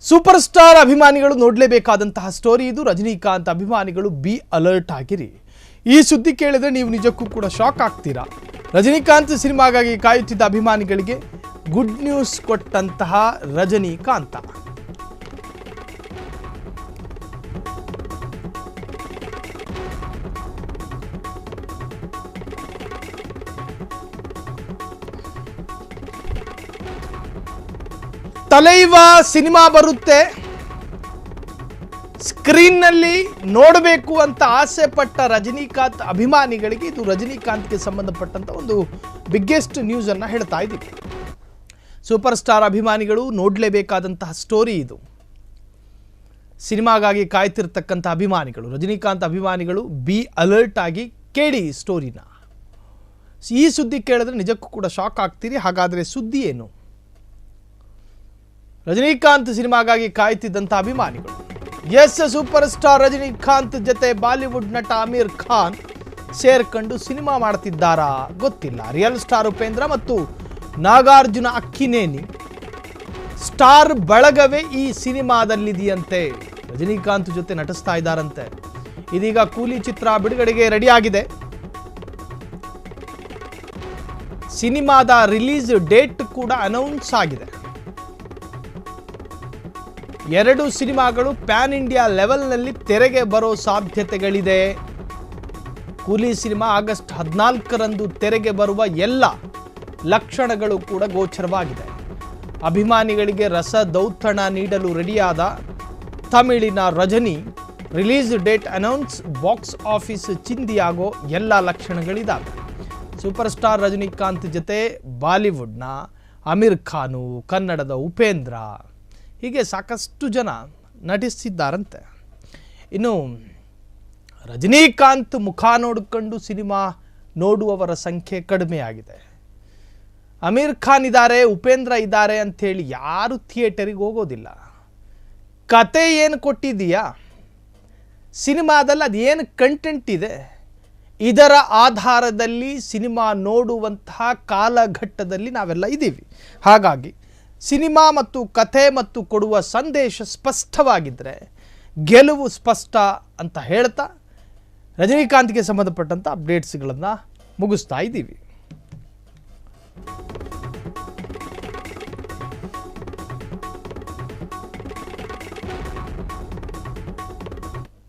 Super star ಅಭಿಮಾನಿಗಳು ನೋಡಲೇಬೇಕಾದಂತಹ story ಇದು. ರಜನಿಕಾಂತ್ ಅಭಿಮಾನಿಗಳು ಬಿ ಅಲರ್ಟ್ ಆಗಿರಿ. ಈ ಸುದ್ದಿ ಕೇಳಿದ್ರೆ ನೀವು ನಿಜಕ್ಕೂ ಕೂಡ ಶಾಕ್ ಆಗ್ತೀರಾ. ರಜನಿಕಾಂತ್ ಸಿನಿಮಾಗಾಗಿ ಕಾಯುತ್ತಿದ್ದ ಅಭಿಮಾನಿಗಳಿಗೆ ಗುಡ್ ನ್ಯೂಸ್ ಕೊಟ್ಟಂತಹ ರಜನಿಕಾಂತ. ತಲೈವ ಸಿನಿಮಾ ಬರುತ್ತೆ, ಸ್ಕ್ರೀನ್ನಲ್ಲಿ ನೋಡಬೇಕು ಅಂತ ಆಸೆ ಪಟ್ಟ ರಜನಿಕಾಂತ್ ಅಭಿಮಾನಿಗಳಿಗೆ ಇದು ರಜನಿಕಾಂತ್ಗೆ ಸಂಬಂಧಪಟ್ಟಂತ ಒಂದು ಬಿಗ್ಗೆಸ್ಟ್ ನ್ಯೂಸ್ ಅನ್ನು ಹೇಳ್ತಾ ಇದ್ದೀವಿ. ಸೂಪರ್ ಸ್ಟಾರ್ ಅಭಿಮಾನಿಗಳು ನೋಡಲೇಬೇಕಾದಂತಹ ಸ್ಟೋರಿ ಇದು. ಸಿನಿಮಾಗಾಗಿ ಕಾಯ್ತಿರ್ತಕ್ಕಂಥ ಅಭಿಮಾನಿಗಳು, ರಜನಿಕಾಂತ್ ಅಭಿಮಾನಿಗಳು ಬಿ ಅಲರ್ಟ್ ಆಗಿ ಕೇಳಿ ಸ್ಟೋರಿನ. ಈ ಸುದ್ದಿ ಕೇಳಿದ್ರೆ ನಿಜಕ್ಕೂ ಕೂಡ ಶಾಕ್ ಆಗ್ತೀರಿ. ಹಾಗಾದರೆ ಸುದ್ದಿ ಏನು? ರಜನಿಕಾಂತ್ ಸಿನಿಮಾಗಾಗಿ ಕಾಯ್ತಿದ್ದಂಥ ಅಭಿಮಾನಿಗಳು, ಎಸ್, ಸೂಪರ್ ಸ್ಟಾರ್ ರಜನಿಕಾಂತ್ ಜೊತೆ ಬಾಲಿವುಡ್ ನಟ ಅಮೀರ್ ಖಾನ್ ಸೇರ್ಕೊಂಡು ಸಿನಿಮಾ ಮಾಡ್ತಿದ್ದಾರಾ ಗೊತ್ತಿಲ್ಲ. ರಿಯಲ್ ಸ್ಟಾರ್ ಉಪೇಂದ್ರ ಮತ್ತು ನಾಗಾರ್ಜುನ ಅಕ್ಕಿನೇನಿ ಸ್ಟಾರ್ ಬಳಗವೇ ಈ ಸಿನಿಮಾದಲ್ಲಿದೆಯಂತೆ. ರಜನಿಕಾಂತ್ ಜೊತೆ ನಟಿಸ್ತಾ ಇದ್ದಾರಂತೆ. ಇದೀಗ ಕೂಲಿ ಚಿತ್ರ ಬಿಡುಗಡೆಗೆ ರೆಡಿಯಾಗಿದೆ. ಸಿನಿಮಾದ ರಿಲೀಸ್ ಡೇಟ್ ಕೂಡ ಅನೌನ್ಸ್ ಆಗಿದೆ. ಎರಡು ಸಿನಿಮಾಗಳು ಪ್ಯಾನ್ ಇಂಡಿಯಾ ಲೆವೆಲ್ನಲ್ಲಿ ತೆರೆಗೆ ಬರೋ ಸಾಧ್ಯತೆಗಳಿದೆ. ಕೂಲಿ ಸಿನಿಮಾ ಆಗಸ್ಟ್ 14ರಂದು ತೆರೆಗೆ ಬರುವ ಎಲ್ಲ ಲಕ್ಷಣಗಳು ಕೂಡ ಗೋಚರವಾಗಿದೆ. ಅಭಿಮಾನಿಗಳಿಗೆ ರಸದೌತಣ ನೀಡಲು ರೆಡಿಯಾದ ತಮಿಳಿನ Rajini release date announce, box office ಚಿಂದಿಯಾಗೋ ಎಲ್ಲ ಲಕ್ಷಣಗಳಿದ್ದಾವೆ. ಸೂಪರ್ ಸ್ಟಾರ್ ರಜನಿಕಾಂತ್ ಜೊತೆ ಬಾಲಿವುಡ್ನ ಅಮೀರ್ ಖಾನು, ಕನ್ನಡದ ಉಪೇಂದ್ರ, ಹೀಗೆ ಸಾಕಷ್ಟು ಜನ ನಟಿಸಿದ್ದಾರಂತೆ. ಇನ್ನು ರಜನಿಕಾಂತ್ ಮುಖ ನೋಡಿಕೊಂಡು ಸಿನಿಮಾ ನೋಡುವವರ ಸಂಖ್ಯೆ ಕಡಿಮೆಯಾಗಿದೆ. ಅಮೀರ್ ಖಾನ್ ಇದ್ದಾರೆ, ಉಪೇಂದ್ರ ಇದ್ದಾರೆ ಅಂಥೇಳಿ ಯಾರು ಥಿಯೇಟರಿಗೆ ಹೋಗೋದಿಲ್ಲ. ಕತೆ ಏನು ಕೊಟ್ಟಿದೆಯಾ, ಸಿನಿಮಾದಲ್ಲಿ ಅದೇನು ಕಂಟೆಂಟ್ ಇದೆ, ಇದರ ಆಧಾರದಲ್ಲಿ ಸಿನಿಮಾ ನೋಡುವಂತಹ ಕಾಲಘಟ್ಟದಲ್ಲಿ ನಾವೆಲ್ಲ ಇದ್ದೀವಿ. ಹಾಗಾಗಿ ಸಿನಿಮಾ ಮತ್ತು ಕಥೆ ಮತ್ತು ಕೊಡುವ ಸಂದೇಶ ಸ್ಪಷ್ಟವಾಗಿದ್ದರೆ ಗೆಲುವು ಸ್ಪಷ್ಟ ಅಂತ ಹೇಳ್ತಾ ರಜನಿಕಾಂತ್ಗೆ ಸಂಬಂಧಪಟ್ಟಂಥ ಅಪ್ಡೇಟ್ಸ್ಗಳನ್ನು ಮುಗಿಸ್ತಾ ಇದ್ದೀವಿ.